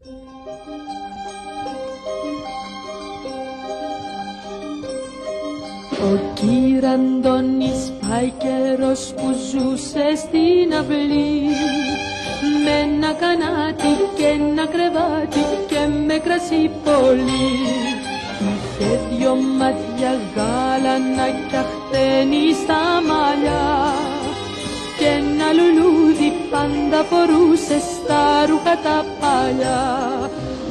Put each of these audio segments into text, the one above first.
Ο κυρ' Αντώνης πάει καιρός που ζούσε στην αυλή, με ένα κανάτι και ένα κρεβάτι και με κρασί πολύ. Είχε δυο μάτια γάλανάκια χτένει στα μαλλιά και ένα λουλούδι πάντα φορούσε στα ρούχα τα παλιά.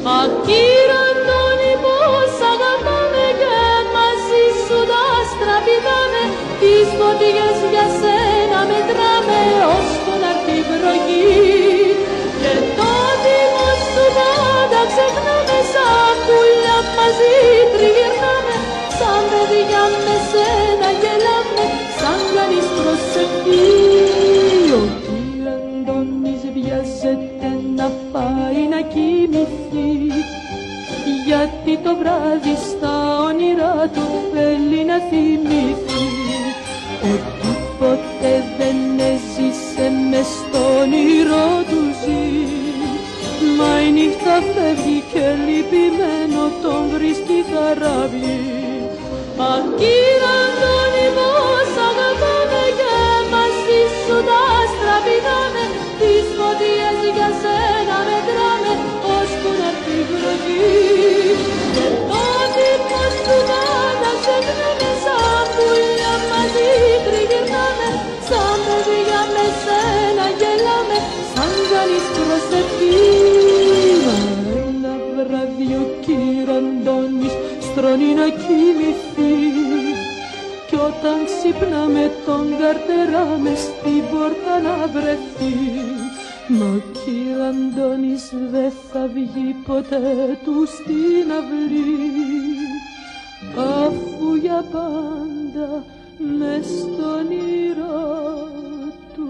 Μα κυρ' Αντώνη, πως αγαπάμε και μαζί σου τα άστρα πηδάμε, τις φωτιές για σένα μετράμε ώσπου να'ρθεί η βροχή. Και το τιμός σου πάντα ξεχνάμε, σαν πουλιά μαζί τριγυρνάμε, σαν παιδιά με σένα γελάμε, σαν κανείς προσευχή. Ο κυρ' Αντώνης βιάζεται να πάει να κοιμηθεί, γιατί το βράδυ στα όνειρά του θέλει να θυμηθεί ότι ποτέ δεν έζησε μες στο όνειρο του ζει. Μα η νύχτα φεύγει και λυπημένο τον βρίσκει χαράβλη. Μα κυρ' Αντώνη, πως αγαπάμε και μαζί σου τα άστρα πηδάμε, τις φωτιές για σένα μετράμε ώσπου να'ρθεί η βροχή. Και το τιμός σου πάντα ξεχνάμε, σαν πουλιά μαζί τριγυρνάμε, σαν παιδιά με σένα γελάμε, σαν κανείς προσευχή. Ένα βράδυ ο κυρ' Αντώνης στρώνει να κοιμηθεί, κι όταν ξυπνά με τον καρτερά μες στην πόρτα να βρεθεί. Μα ο κυρ' Αντώνης δεν θα βγει ποτέ του στην αυλή, αφού για πάντα μες στον όνειρο του